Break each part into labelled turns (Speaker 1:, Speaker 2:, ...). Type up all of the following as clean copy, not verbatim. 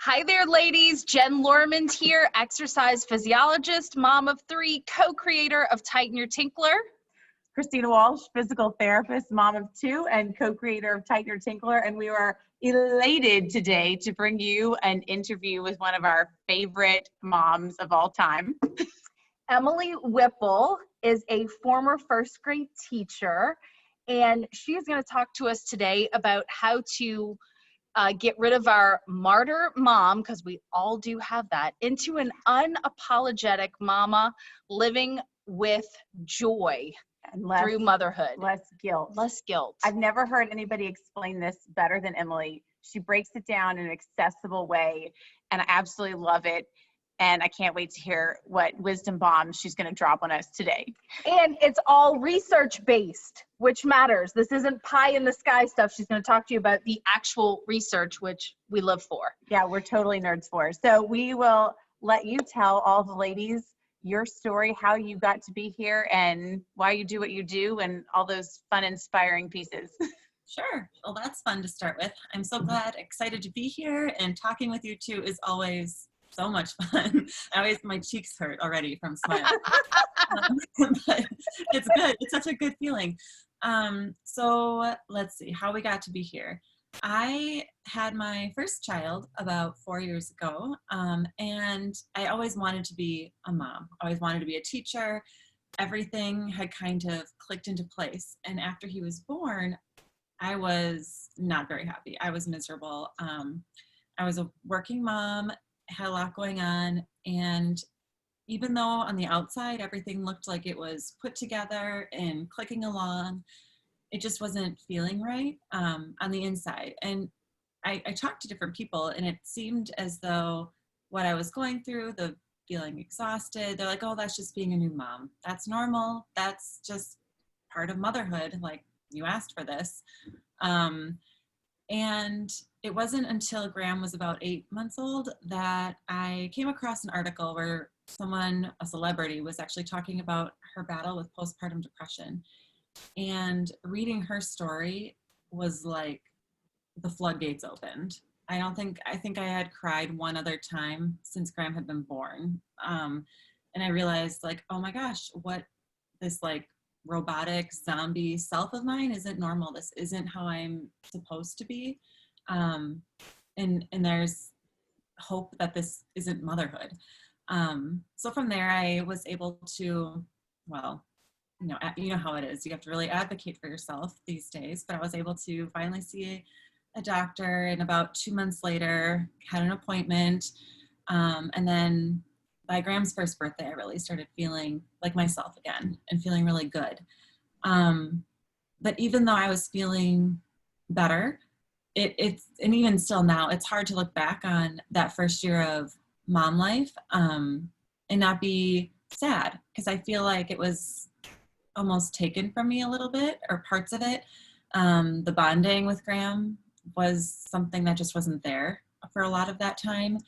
Speaker 1: Hi there, ladies. Jen Lormond here, exercise physiologist, mom of 3, co-creator of Tighten Your Tinkler.
Speaker 2: Christina Walsh, physical therapist, mom of 2, and co-creator of Tighten Your Tinkler. And we are elated today to bring you an interview with one of our favorite moms of all time.
Speaker 1: Emily Whipple is a former first grade teacher, and she's going to talk to us today about how to get rid of our martyr-mom, because we all do have that, into an unapologetic mama living with joy
Speaker 2: And
Speaker 1: through motherhood.
Speaker 2: Less guilt.
Speaker 1: Less guilt.
Speaker 2: I've never heard anybody explain this better than Emily. She breaks it down in an accessible way, and I absolutely love it. And I can't wait to hear what wisdom bombs she's going to drop on us today.
Speaker 1: And it's all research-based, which matters. This isn't pie in the sky stuff. She's going to talk to you about the actual research, which we live for.
Speaker 2: Yeah, we're totally nerds for. So we will let you tell all the ladies your story, how you got to be here, and why you do what you do, and all those fun, inspiring pieces.
Speaker 3: Sure. Well, that's fun to start with. I'm so excited to be here, and talking with you two is always so much fun. My cheeks hurt already from smiling. But it's good. It's such a good feeling. So let's see how we got to be here. I had my first child about 4 years ago, and I always wanted to be a mom. I always wanted to be a teacher. Everything had kind of clicked into place. And after he was born, I was not very happy. I was miserable. I was a working mom, had a lot going on, and even though on the outside everything looked like it was put together and clicking along, it just wasn't feeling right on the inside. And I talked to different people, and it seemed as though what I was going through, the feeling exhausted, they're like, oh, that's just being a new mom. That's normal. That's just part of motherhood. Like, you asked for this. And it wasn't until Graham was about 8 months old that I came across an article where someone, a celebrity, was actually talking about her battle with postpartum depression. And reading her story was like the floodgates opened. I think I had cried one other time since Graham had been born. And I realized, like, oh my gosh, what this like robotic zombie self of mine isn't normal. This isn't how I'm supposed to be. And there's hope that this isn't motherhood. So from there, I was able to, well, you know how it is. You have to really advocate for yourself these days. But I was able to finally see a doctor, and about 2 months later, had an appointment. And then by Graham's first birthday, I really started feeling like myself again and feeling really good. But even though I was feeling better, and even still now, it's hard to look back on that first year of mom life and not be sad, because I feel like it was almost taken from me a little bit, or parts of it. The bonding with Graham was something that just wasn't there for a lot of that time.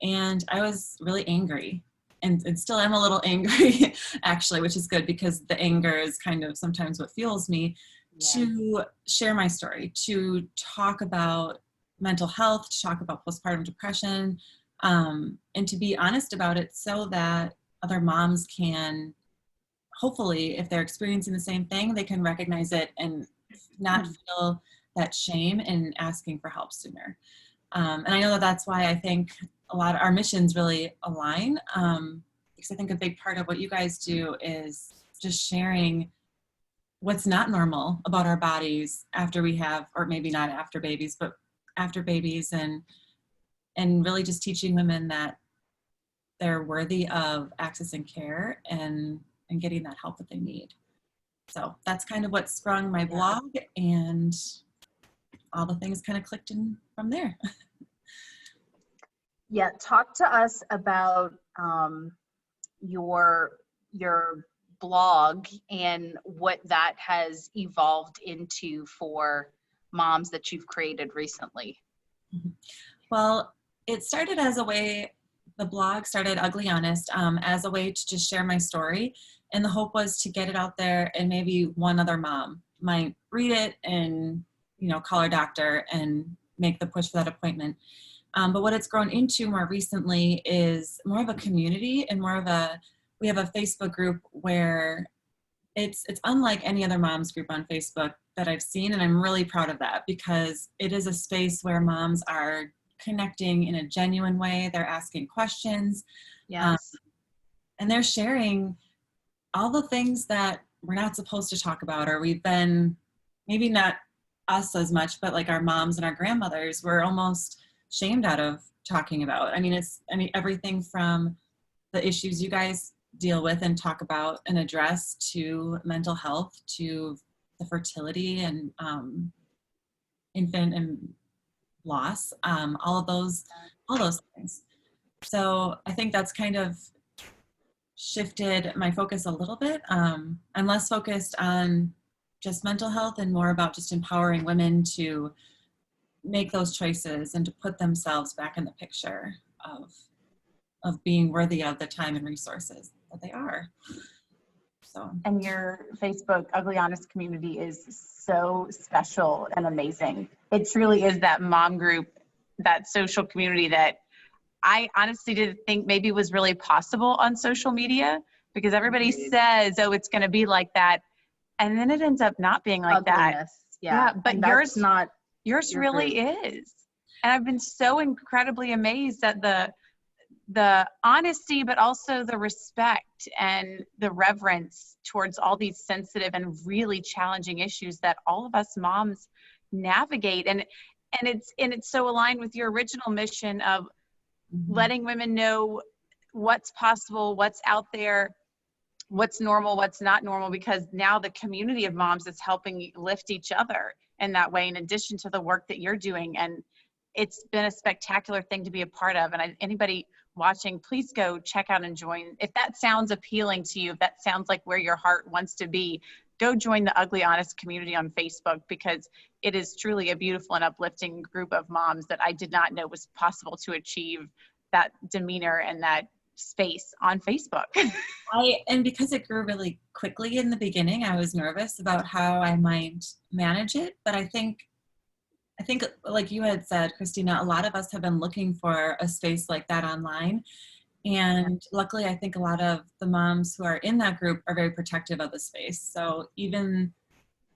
Speaker 3: And I was really angry, and still am a little angry, actually, which is good, because the anger is kind of sometimes what fuels me. Yeah. To share my story, to talk about mental health, to talk about postpartum depression, and to be honest about it, so that other moms can, hopefully, if they're experiencing the same thing, they can recognize it and not feel that shame in asking for help sooner. And I know that that's why I think a lot of our missions really align, because I think a big part of what you guys do is just sharing what's not normal about our bodies after we have, or maybe not after babies, but after babies, and really just teaching women that they're worthy of accessing care and getting that help that they need. So that's kind of what sprung my blog, and all the things kind of clicked in from there.
Speaker 1: Yeah, talk to us about your blog and what that has evolved into for moms that you've created recently.
Speaker 3: Well, it started as a way, the blog started Ugly Honest, as a way to just share my story. And the hope was to get it out there, and maybe one other mom might read it and, call her doctor and make the push for that appointment. But what it's grown into more recently is more of a community and we have a Facebook group where it's unlike any other moms group on Facebook that I've seen. And I'm really proud of that because it is a space where moms are connecting in a genuine way. They're asking questions.
Speaker 1: Yes.
Speaker 3: And they're sharing all the things that we're not supposed to talk about, or we've been, maybe not us as much, but like our moms and our grandmothers were almost shamed out of talking about. I mean, everything from the issues you guys deal with and talk about and address to mental health, to the fertility and infant and loss, all those things. So I think that's kind of shifted my focus a little bit. I'm less focused on just mental health and more about just empowering women to make those choices and to put themselves back in the picture of being worthy of the time and resources that they are. So.
Speaker 2: And your Facebook Ugly Honest community is so special and amazing. It truly is that mom group, that social community that I honestly didn't think maybe was really possible on social media, because everybody says, oh, it's going to be like that. And then it ends up not being like that.
Speaker 1: Yeah.
Speaker 2: But yours really
Speaker 1: group.
Speaker 2: is. And I've been so incredibly amazed at the honesty, but also the respect and the reverence towards all these sensitive and really challenging issues that all of us moms navigate. And it's so aligned with your original mission of letting women know what's possible, what's out there, what's normal, what's not normal, because now the community of moms is helping lift each other in that way, in addition to the work that you're doing. And it's been a spectacular thing to be a part of. And anybody watching, please go check out and join. If that sounds appealing to you, if that sounds like where your heart wants to be, go join the Ugly Honest community on Facebook, because it is truly a beautiful and uplifting group of moms that I did not know was possible to achieve that demeanor and that space on Facebook.
Speaker 3: And because it grew really quickly in the beginning, I was nervous about how I might manage it. But I think like you had said, Christina, a lot of us have been looking for a space like that online. And luckily, I think a lot of the moms who are in that group are very protective of the space. So even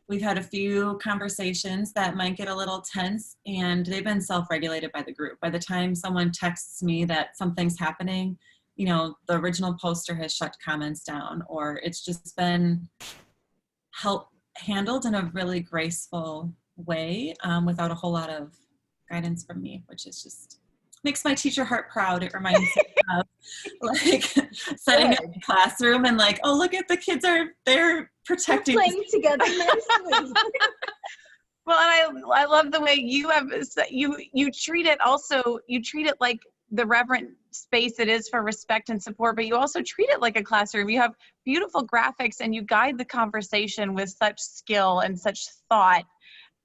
Speaker 3: we've had a few conversations that might get a little tense, and they've been self-regulated by the group. By the time someone texts me that something's happening, the original poster has shut comments down, or it's just been handled in a really graceful way, without a whole lot of guidance from me, which is just makes my teacher heart proud. It reminds me of like setting up a classroom and like, oh, look at the kids they're protecting,
Speaker 1: they're playing together nicely.
Speaker 2: Well, and I love the way you treat it like the reverent space it is for respect and support, but you also treat it like a classroom. You have beautiful graphics and you guide the conversation with such skill and such thought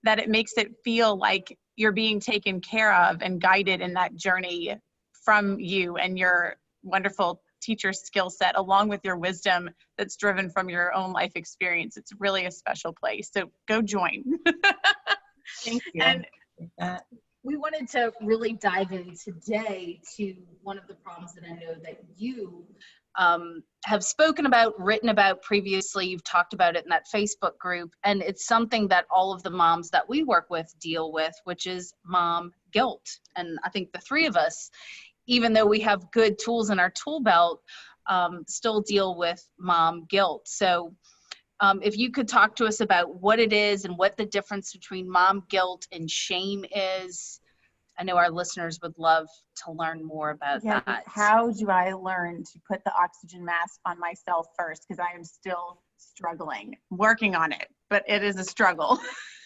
Speaker 2: that it makes it feel like you're being taken care of and guided in that journey from you and your wonderful teacher skill set, along with your wisdom that's driven from your own life experience. It's really a special place. So go join.
Speaker 1: Thank you.
Speaker 2: And
Speaker 1: we wanted to really dive in today to one of the problems that I know that you have spoken about, written about previously. You've talked about it in that Facebook group, and it's something that all of the moms that we work with deal with, which is mom guilt. And I think the three of us, even though we have good tools in our tool belt, still deal with mom guilt. So if you could talk to us about what it is and what the difference between mom guilt and shame is. I know our listeners would love to learn more about that.
Speaker 2: How do I learn to put the oxygen mask on myself first? Because I am still struggling, working on it, but it is a struggle.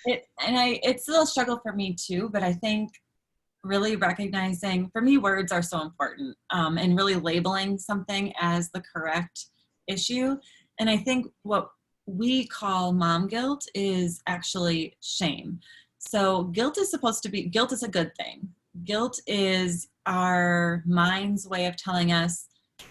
Speaker 3: It's still a struggle for me too, but I think really recognizing, for me, words are so important, and really labeling something as the correct issue. And I think what we call mom guilt is actually shame. So guilt is a good thing. Guilt is our mind's way of telling us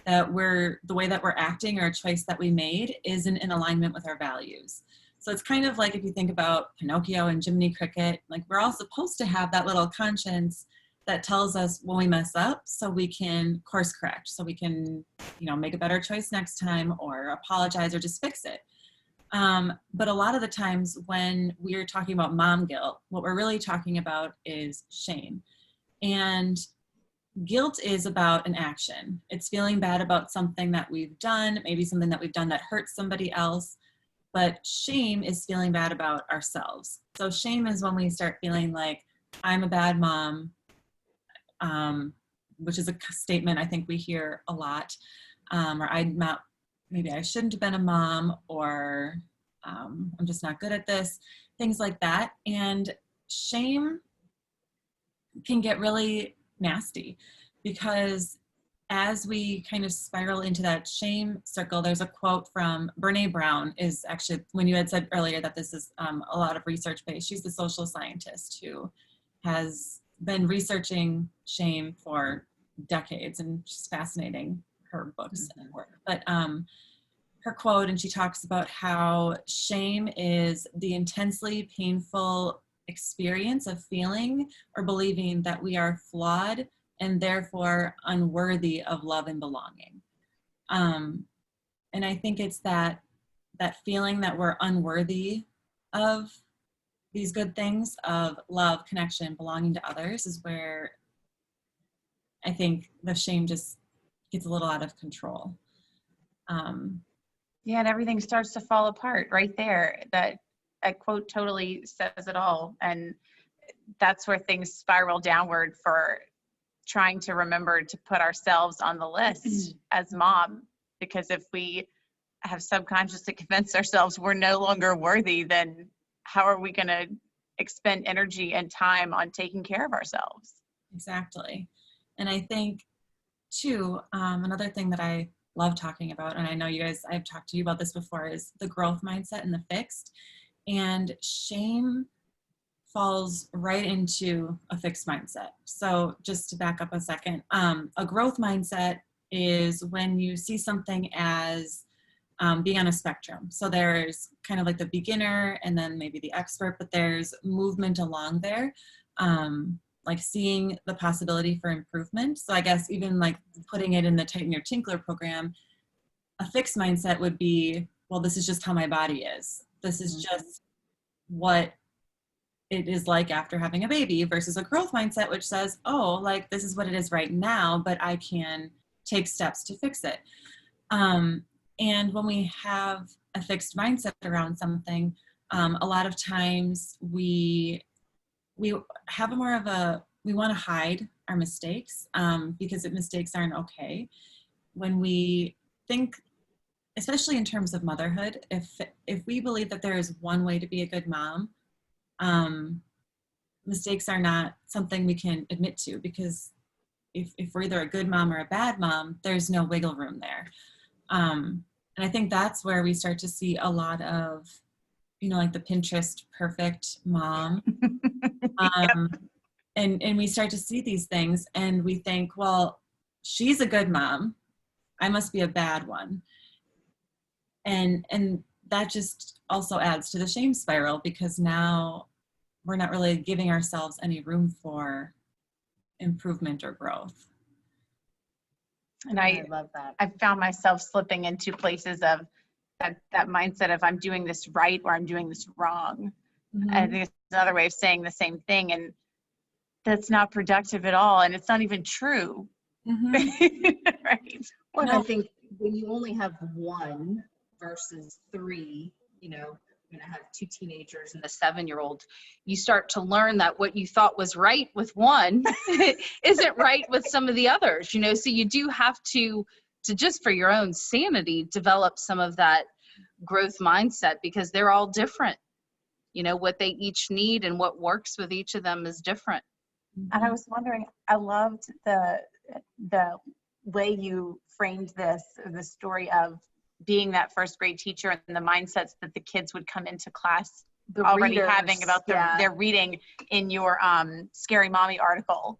Speaker 3: that the way that we're acting or a choice that we made isn't in alignment with our values. So it's kind of like if you think about Pinocchio and Jiminy Cricket, like we're all supposed to have that little conscience that tells us when we mess up so we can course correct, so we can, make a better choice next time or apologize or just fix it. But a lot of the times when we're talking about mom guilt, what we're really talking about is shame. And guilt is about an action. It's feeling bad about something that we've done, maybe something that we've done that hurts somebody else. But shame is feeling bad about ourselves. So shame is when we start feeling like, I'm a bad mom, which is a statement I think we hear a lot, or maybe I shouldn't have been a mom, or I'm just not good at this, things like that. And shame can get really nasty because as we kind of spiral into that shame circle, there's a quote from Brene Brown, is actually, when you had said earlier that this is a lot of research based, she's the social scientist who has been researching shame for decades, and she's fascinating, her books and work. But her quote, and she talks about how shame is the intensely painful experience of feeling or believing that we are flawed and therefore unworthy of love and belonging. And I think it's that feeling that we're unworthy of these good things, of love, connection, belonging to others, is where I think the shame just gets a little out of control.
Speaker 2: Yeah, and everything starts to fall apart right there. That quote totally says it all. And that's where things spiral downward for trying to remember to put ourselves on the list as mom. Because if we have subconsciously convinced ourselves we're no longer worthy, then how are we going to expend energy and time on taking care of ourselves?
Speaker 3: Exactly. And I think, too, another thing that I love talking about, and I know you guys, I've talked to you about this before, is the growth mindset and the fixed. And shame falls right into a fixed mindset. So just to back up a second, a growth mindset is when you see something as being on a spectrum. So there's kind of like the beginner and then maybe the expert, but there's movement along there, like seeing the possibility for improvement. So I guess even like putting it in the Tighten Your Tinkler program, a fixed mindset would be, well, this is just how my body is. This is just what it is like after having a baby, versus a growth mindset, which says, oh, like this is what it is right now, but I can take steps to fix it. And when we have a fixed mindset around something, a lot of times we have a more of a, we want to hide our mistakes because mistakes aren't okay. When we think, especially in terms of motherhood, if we believe that there is one way to be a good mom, mistakes are not something we can admit to, because if we're either a good mom or a bad mom, there's no wiggle room there. And I think that's where we start to see a lot of, like the Pinterest perfect mom. And we start to see these things and we think, well, she's a good mom, I must be a bad one. And that just also adds to the shame spiral, because now we're not really giving ourselves any room for improvement or growth.
Speaker 2: And I love that. I found myself slipping into places of that mindset of I'm doing this right or I'm doing this wrong. Mm-hmm. And I think it's another way of saying the same thing, and that's not productive at all, and it's not even true.
Speaker 1: Mm-hmm. Right. Well, no. I think when you only have one versus three, you're going to have two teenagers and a 7-year-old, you start to learn that what you thought was right with one isn't right with some of the others, so you do have to just for your own sanity, develop some of that growth mindset, because they're all different. What they each need and what works with each of them is different.
Speaker 2: And I was wondering, I loved the way you framed the story of being that first grade teacher and the mindsets that the kids would come into class already having about their reading in your Scary Mommy article.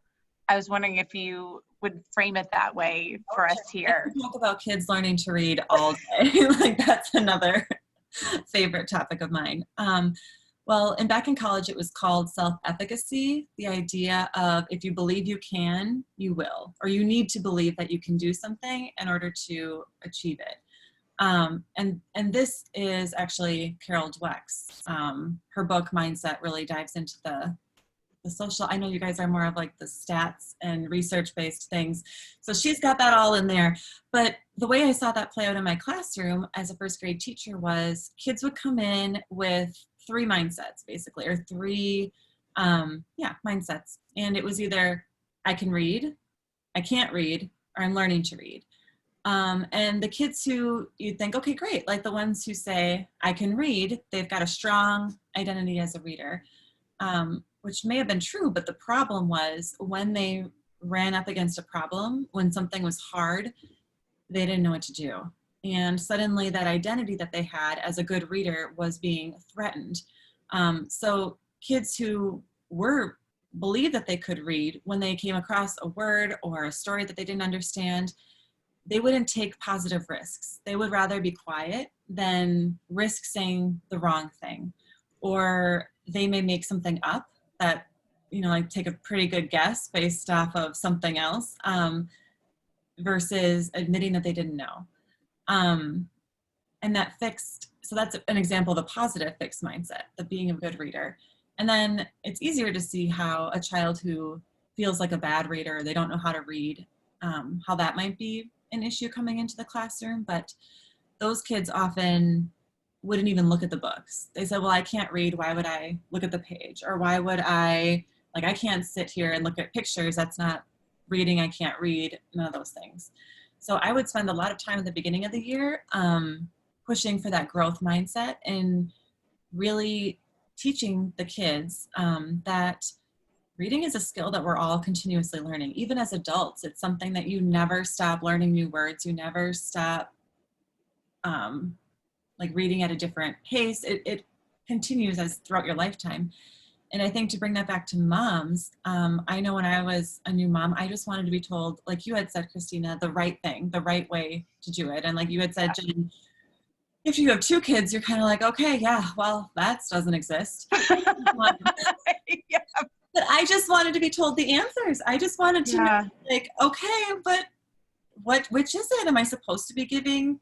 Speaker 2: I was wondering if you would frame it that way for us here.
Speaker 3: I can talk about kids learning to read all day. Like that's another favorite topic of mine. Well, and back in college, it was called self-efficacy, the idea of if you believe you can, you will, or you need to believe that you can do something in order to achieve it. And this is actually Carol Dweck's. Her book Mindset really dives into the social. I know you guys are more of like the stats and research-based things, so she's got that all in there. But the way I saw that play out in my classroom as a first grade teacher was kids would come in with 3 mindsets, basically, or 3 mindsets, and it was either I can read, I can't read, or I'm learning to read. And the kids who you'd think, okay, great, like the ones who say I can read, they've got a strong identity as a reader. Which may have been true, but the problem was when they ran up against a problem, when something was hard, they didn't know what to do. And suddenly that identity that they had as a good reader was being threatened. So kids who believed that they could read, when they came across a word or a story that they didn't understand, they wouldn't take positive risks. They would rather be quiet than risk saying the wrong thing. Or they may make something up that, like take a pretty good guess based off of something else, versus admitting that they didn't know. And so that's an example of a positive fixed mindset, the being a good reader. And then it's easier to see how a child who feels like a bad reader, they don't know how to read, how that might be an issue coming into the classroom. But those kids often wouldn't even look at the books. They said, well, I can't read. Why would I look at the page? Or why would I can't sit here and look at pictures. That's not reading. I can't read. None of those things. So I would spend a lot of time at the beginning of the year pushing for that growth mindset and really teaching the kids that reading is a skill that we're all continuously learning. Even as adults, it's something that you never stop learning new words. You never stop reading at a different pace. It continues as throughout your lifetime. And I think to bring that back to moms, I know when I was a new mom, I just wanted to be told, like you had said, Christina, the right thing, the right way to do it. And like you had said, Jen, if you have 2 kids, you're kind of like, okay, yeah, well, that doesn't exist.
Speaker 2: Yeah.
Speaker 3: But I just wanted to be told the answers. I just wanted to know, like, okay, but which is it? Am I supposed to be giving,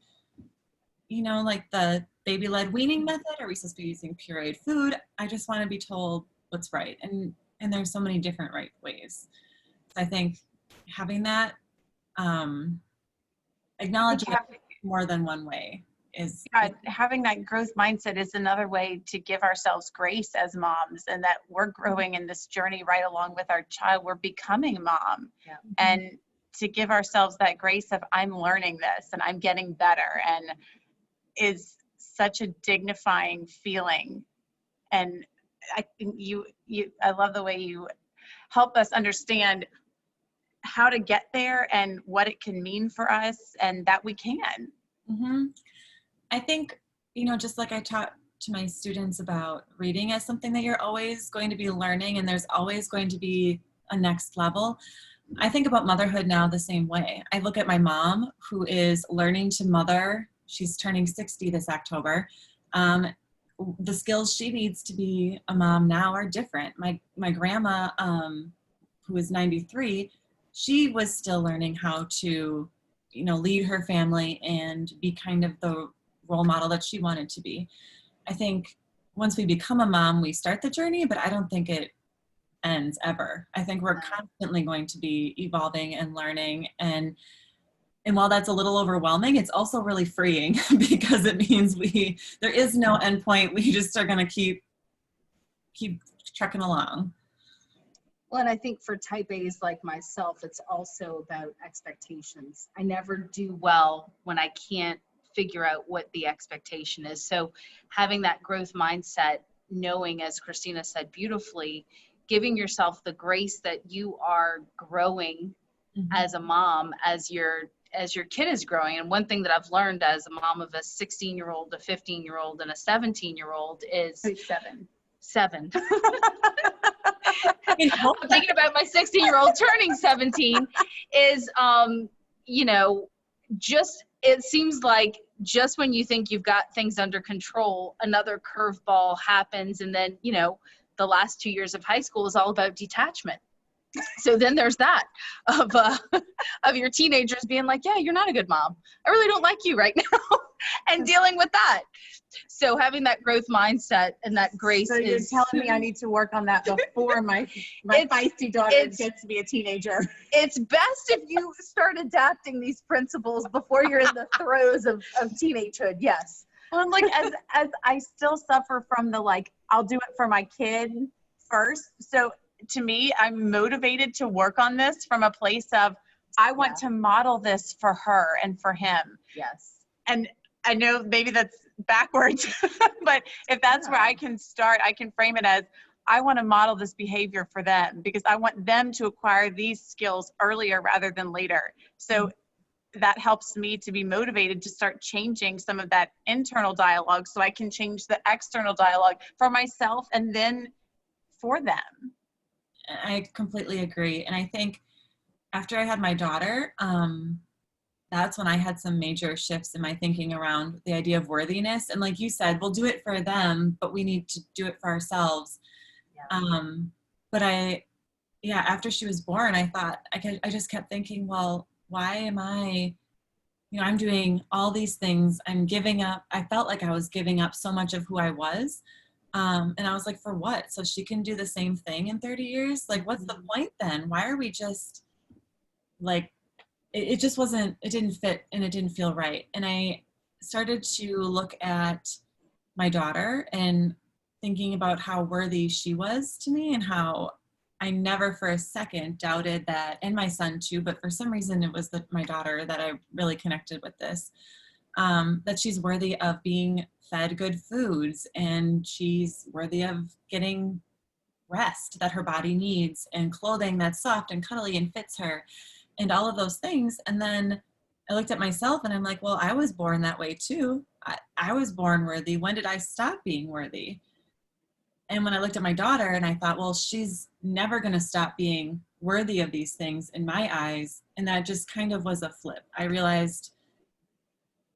Speaker 3: like the baby-led weaning method? Are we supposed to be using pureed food? I just want to be told what's right. And there's so many different right ways. So I think having that, acknowledging more than one way is.
Speaker 2: Having that growth mindset is another way to give ourselves grace as moms, and that we're growing in this journey right along with our child. We're becoming mom. Yeah. And to give ourselves that grace of I'm learning this and I'm getting better, and is such a dignifying feeling. And I think I love the way you help us understand how to get there and what it can mean for us, and that we can.
Speaker 3: Mm-hmm. I think, just like I taught to my students about reading as something that you're always going to be learning, and there's always going to be a next level. I think about motherhood now the same way. I look at my mom, who is learning to mother. She's turning 60 this October. The skills she needs to be a mom now are different. My grandma, who is 93, she was still learning how to, lead her family and be kind of the role model that she wanted to be. I think once we become a mom, we start the journey, but I don't think it ends ever. I think we're constantly going to be evolving and learning, and while that's a little overwhelming, it's also really freeing because it means there is no end point. We just are going to keep trucking along.
Speaker 1: Well, and I think for type A's like myself, it's also about expectations. I never do well when I can't figure out what the expectation is. So having that growth mindset, knowing, as Christina said beautifully, giving yourself the grace that you are growing as a mom, as your kid is growing. And one thing that I've learned as a mom of a 16-year-old, a 15-year-old, and a 17-year-old is 7. I'm thinking about my 16-year-old turning 17 is, just, it seems like just when you think you've got things under control, another curveball happens. And then, you know, the last 2 years of high school is all about detachment. So then there's that of your teenagers being like, yeah, you're not a good mom. I really don't like you right now. And dealing with that. So having that growth mindset and that grace
Speaker 2: So you're telling me I need to work on that before my feisty daughter gets to be a teenager.
Speaker 1: It's best if you start adapting these principles before you're in the throes of teenagehood. Yes.
Speaker 2: Well, like as I still suffer from the, like, I'll do it for my kid first. So to me, I'm motivated to work on this from a place of, I want to model this for her and for him.
Speaker 1: Yes.
Speaker 2: And I know maybe that's backwards, but if that's where I can start, I can frame it as, I want to model this behavior for them because I want them to acquire these skills earlier rather than later. So that helps me to be motivated to start changing some of that internal dialogue so I can change the external dialogue for myself and then for them.
Speaker 3: I completely agree. And I think after I had my daughter, that's when I had some major shifts in my thinking around the idea of worthiness. And like you said, we'll do it for them, but we need to do it for ourselves. Yeah. But after she was born, I thought, I just kept thinking, well, why am I, I'm doing all these things. I'm giving up. I felt like I was giving up so much of who I was. And I was like, for what? So she can do the same thing in 30 years? Like, what's the point then? Why are we just like, it just wasn't, it didn't fit and it didn't feel right. And I started to look at my daughter and thinking about how worthy she was to me and how I never for a second doubted that, and my son too, but for some reason it was my daughter that I really connected with this, that she's worthy of being fed good foods and she's worthy of getting rest that her body needs and clothing that's soft and cuddly and fits her and all of those things. And then I looked at myself and I'm like, well, I was born that way too. I was born worthy. When did I stop being worthy? And when I looked at my daughter and I thought, well, she's never going to stop being worthy of these things in my eyes. And that just kind of was a flip. I realized,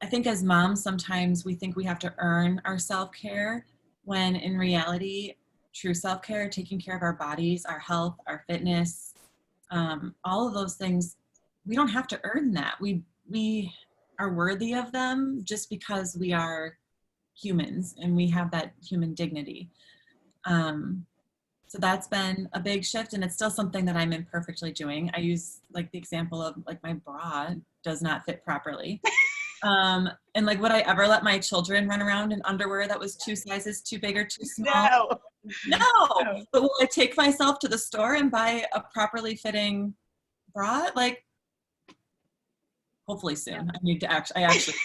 Speaker 3: I think as moms, sometimes we think we have to earn our self-care when in reality, true self-care, taking care of our bodies, our health, our fitness, all of those things, we don't have to earn that. We are worthy of them just because we are humans and we have that human dignity. So that's been a big shift and it's still something that I'm imperfectly doing. I use like the example of like my bra does not fit properly. And like, would I ever let my children run around in underwear that was 2 sizes too big or too small? No. But will I take myself to the store and buy a properly fitting bra? Like, hopefully soon. I actually.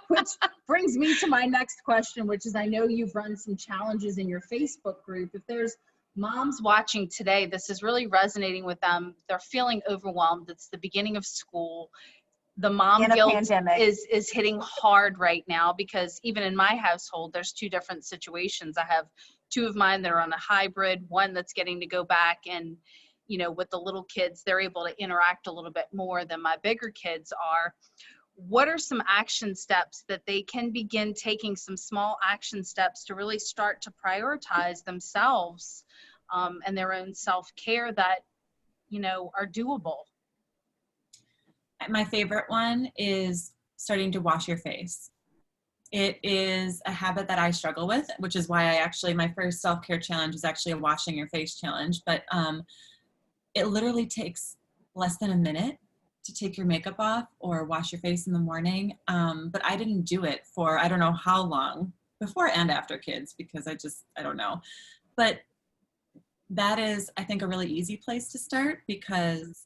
Speaker 1: Which brings me to my next question, which is, I know you've run some challenges in your Facebook group. If there's moms watching today, this is really resonating with them. They're feeling overwhelmed. It's the beginning of school. The mom guilt is hitting hard right now because even in my household, there's 2 different situations. I have 2 of mine that are on a hybrid, one that's getting to go back and, with the little kids, they're able to interact a little bit more than my bigger kids are. What are some action steps that they can begin taking, some small action steps to really start to prioritize themselves and their own self-care that, are doable?
Speaker 3: My favorite one is starting to wash your face. It is a habit that I struggle with, which is why my first self-care challenge is actually a washing your face challenge. But it literally takes less than a minute to take your makeup off or wash your face in the morning. But I didn't do it for, I don't know how long, before and after kids, because I don't know. But that is, I think, a really easy place to start, because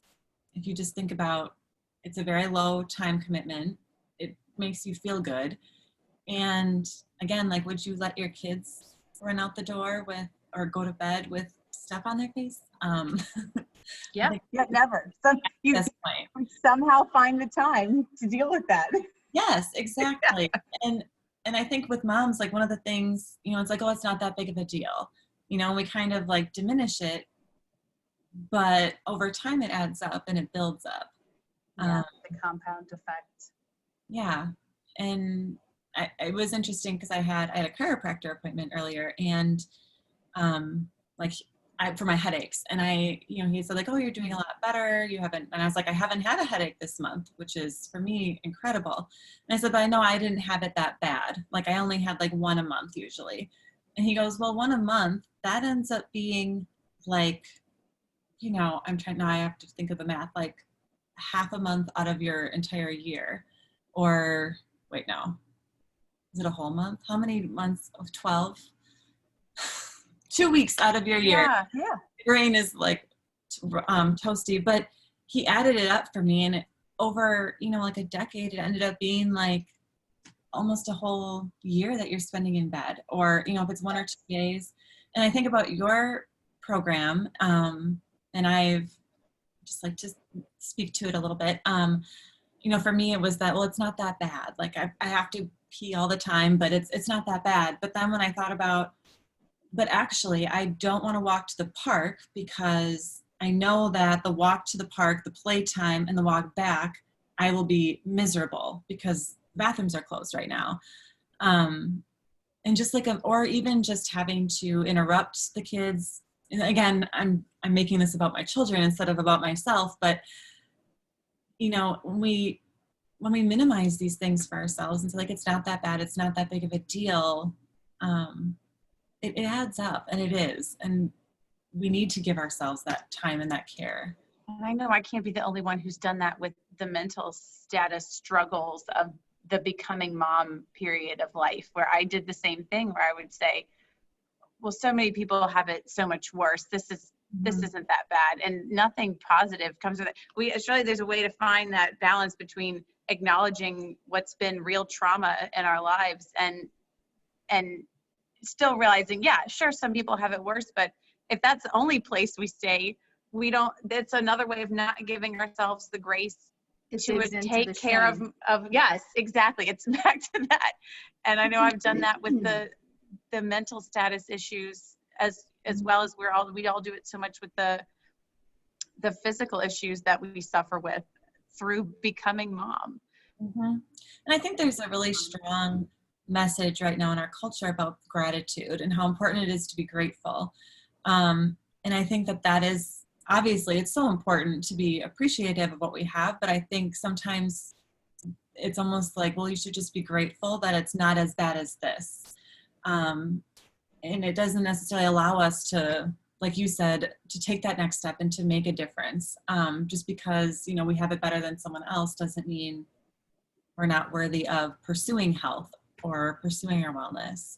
Speaker 3: if you just think about, it's a very low time commitment. It makes you feel good. And again, like, would you let your kids run out the door with, or go to bed with stuff on their face?
Speaker 1: Yeah,
Speaker 2: never. You somehow find the time to deal with that.
Speaker 3: Yes, exactly. And I think with moms, like, one of the things, it's like, oh, it's not that big of a deal. We kind of like diminish it, but over time it adds up and it builds up.
Speaker 1: Yeah, the compound effect.
Speaker 3: Yeah. And it was interesting because I had a chiropractor appointment earlier, and like for my headaches, and he said like, oh, you're doing a lot better. You haven't, and I was like, I haven't had a headache this month, which is for me incredible. And I said, but I know I didn't have it that bad. Like I only had like one a month usually. And he goes, well, one a month, that ends up being like, now I have to think of the math, like half a month out of your entire year. Or wait, no, is it a whole month? How many months of 12? 2 weeks out of your year.
Speaker 2: Yeah.
Speaker 1: Yeah.
Speaker 3: Brain is like toasty, but he added it up for me, and over like a decade, it ended up being like almost a whole year that you're spending in bed, or if it's 1 or 2 days. And I think about your program, and I've just like to speak to it a little bit. For me, it was that, well, it's not that bad. Like I have to pee all the time, but it's not that bad. But then when I thought about, but actually I don't want to walk to the park, because I know that the walk to the park, the playtime, and the walk back, I will be miserable because bathrooms are closed right now. And just like, or even just having to interrupt the kids. And again, I'm making this about my children instead of about myself, but when we minimize these things for ourselves and say like, it's not that bad, it's not that big of a deal, it adds up, and it is. And we need to give ourselves that time and that care.
Speaker 2: And I know I can't be the only one who's done that with the mental status struggles of the becoming mom period of life, where I did the same thing, where I would say, well, so many people have it so much worse. This isn't that bad, and nothing positive comes with it. Surely there's a way to find that balance between acknowledging what's been real trauma in our lives and still realizing, yeah, sure, some people have it worse, but if that's the only place we stay, that's another way of not giving ourselves the grace to take care of, yes, exactly. It's back to that. And I know I've done that with the mental status issues as well as we all do it so much with the physical issues that we suffer with through becoming mom.
Speaker 3: Mm-hmm. And I think there's a really strong message right now in our culture about gratitude and how important it is to be grateful. And I think that is, obviously, it's so important to be appreciative of what we have, but I think sometimes it's almost like, well, you should just be grateful that it's not as bad as this. And it doesn't necessarily allow us to, like you said, to take that next step and to make a difference. Just because, we have it better than someone else doesn't mean we're not worthy of pursuing health or pursuing our wellness.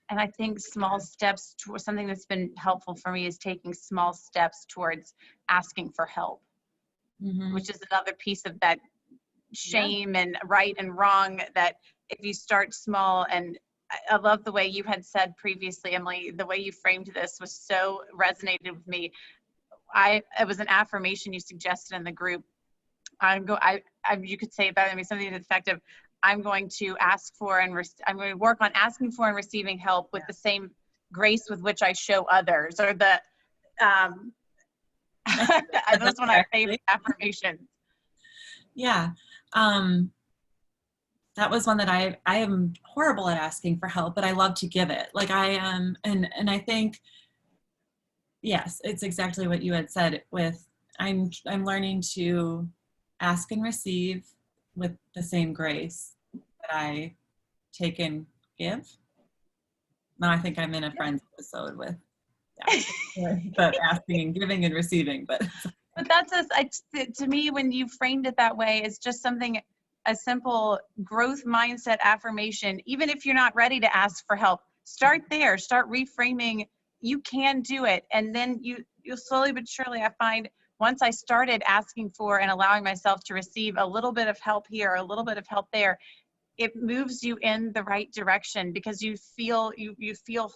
Speaker 2: And I think small steps towards something that's been helpful for me is taking small steps towards asking for help, which is another piece of that shame and right and wrong, that if you start small. And I love the way you had said previously, Emily, the way you framed this was so resonated with me. It was an affirmation you suggested in the group. You could say it better than me, something to the effect of, I'm going to ask for and I'm going to work on asking for and receiving help with the same grace with which I show others, or the those one of my favorite affirmations.
Speaker 3: Yeah. That was one that I am horrible at asking for help, but I love to give it. Like I am, and I think, yes, it's exactly what you had said with, I'm learning to ask and receive with the same grace that I take and give. Now I think I'm in a Friends episode with but asking and giving and receiving, but
Speaker 2: that's to me, when you framed it that way, it's just something, a simple growth mindset affirmation. Even if you're not ready to ask for help, start there, start reframing. You can do it. And then you'll slowly but surely, I find, once I started asking for and allowing myself to receive a little bit of help here, a little bit of help there, it moves you in the right direction, because you feel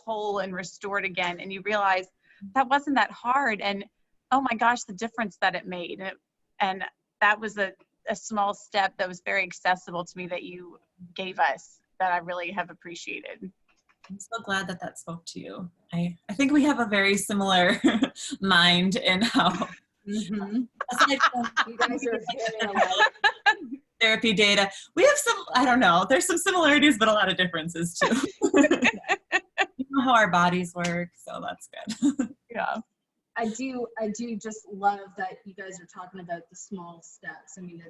Speaker 2: whole and restored again, and you realize that wasn't that hard, and oh my gosh, the difference that it made. And that was a small step that was very accessible to me that you gave us, that I really have appreciated.
Speaker 3: I'm so glad that spoke to you. I think we have a very similar mind in how
Speaker 1: You guys are
Speaker 3: therapy data. We have some, I don't know, there's some similarities, but a lot of differences too. You know how our bodies work, so that's good.
Speaker 2: Yeah.
Speaker 1: I do just love that you guys are talking about the small steps. I mean,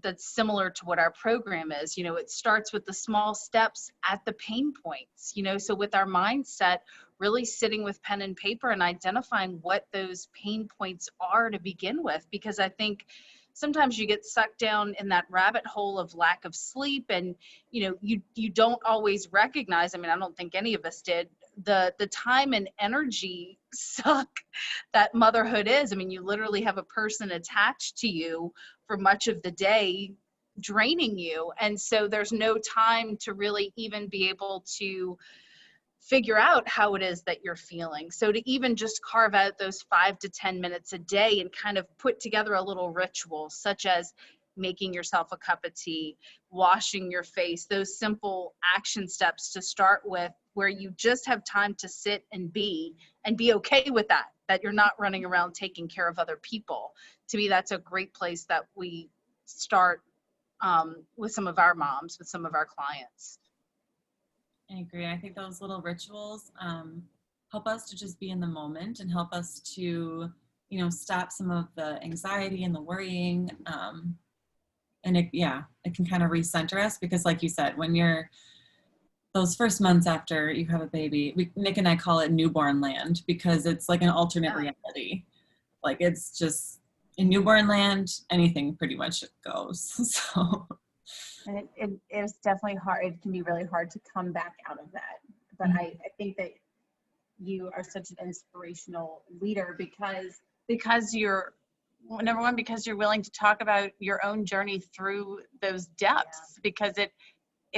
Speaker 1: that's similar to what our program is. You know, it starts with the small steps at the pain points, you know, so with our mindset, really sitting with pen and paper and identifying what those pain points are to begin with, because I think sometimes you get sucked down in that rabbit hole of lack of sleep, and you know, you don't always recognize, I mean, I don't think any of us did, the time and energy suck that motherhood is. I mean, you literally have a person attached to you for much of the day, draining you, and so there's no time to really even be able to figure out how it is that you're feeling. So to even just carve out those 5 to 10 minutes a day and kind of put together a little ritual, such as making yourself a cup of tea, washing your face, those simple action steps to start with, where you just have time to sit and be okay with that you're not running around taking care of other people. To me, that's a great place that we start with some of our moms, with some of our clients.
Speaker 3: I agree. I think those little rituals help us to just be in the moment and help us to, you know, stop some of the anxiety and the worrying. And it can kind of recenter us, because like you said, when you're those first months after you have a baby, Nick and I call it newborn land, because it's like an alternate reality. Like, it's just in newborn land, anything pretty much goes. So.
Speaker 2: And it is definitely hard. It can be really hard to come back out of that. But I think that you are such an inspirational leader because you're, number one, because you're willing to talk about your own journey through those depths, because it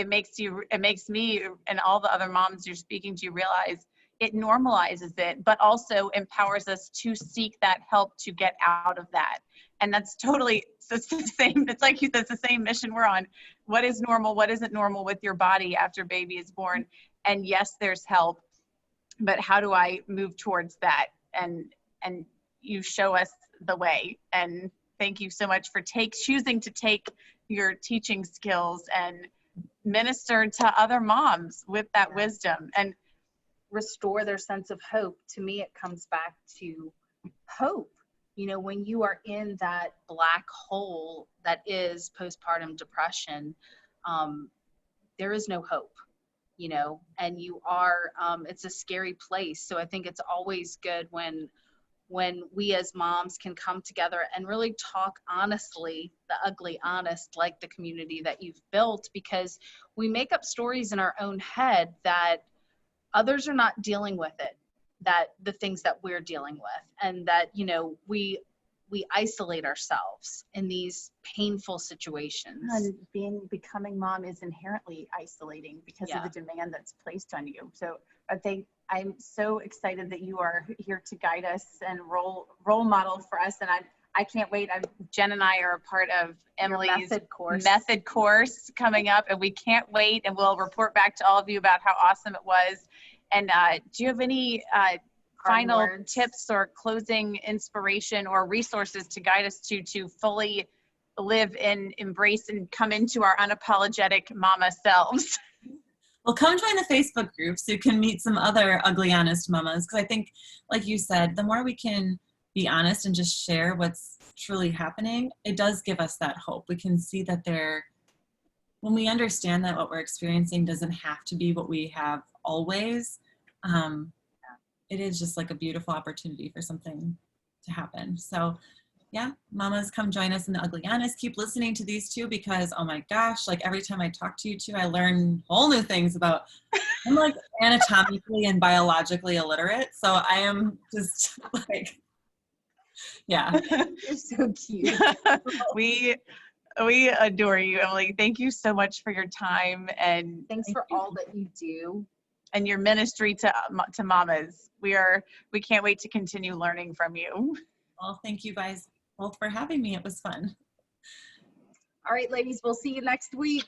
Speaker 2: makes me and all the other moms you're speaking to realize it normalizes it, but also empowers us to seek that help to get out of that. And that's totally, it's the same, it's like you said, it's the same mission we're on. What is normal? What isn't normal with your body after baby is born? And yes, there's help, but how do I move towards that? And you show us the way. And thank you so much for choosing to take your teaching skills and minister to other moms with that wisdom and
Speaker 1: restore their sense of hope. To me, it comes back to hope. You know, when you are in that black hole that is postpartum depression, there is no hope, you know, and you are, it's a scary place. So I think it's always good when we as moms can come together and really talk honestly, the ugly honest, like the community that you've built, because we make up stories in our own head that others are not dealing with it, that the things that we're dealing with, and that, you know, we isolate ourselves in these painful situations.
Speaker 2: And becoming mom is inherently isolating because of the demand that's placed on you. So I'm so excited that you are here to guide us and role model for us. And I can't wait. Jen and I are a part of Emily's method course coming up, and we can't wait. And we'll report back to all of you about how awesome it was. And do you have any final tips or closing inspiration or resources to guide us to fully live and embrace and come into our unapologetic mama selves?
Speaker 3: Well, come join the Facebook group so you can meet some other ugly, honest mamas. Because I think, like you said, the more we can be honest and just share what's truly happening, it does give us that hope. We can see that when we understand that what we're experiencing doesn't have to be what we have always, it is just like a beautiful opportunity for something to happen. So yeah, mamas, come join us in the Ugly Honest. Keep listening to these two, because oh my gosh, like every time I talk to you two, I learn whole new things about, I'm like anatomically and biologically illiterate. So I am just like, yeah.
Speaker 1: You're so cute.
Speaker 2: We adore you, Emily. Thank you so much for your time, and
Speaker 1: thanks for all that you do
Speaker 2: and your ministry to mamas. We can't wait to continue learning from you.
Speaker 3: Well, thank you guys both for having me. It was fun.
Speaker 1: All right, ladies, we'll see you next week.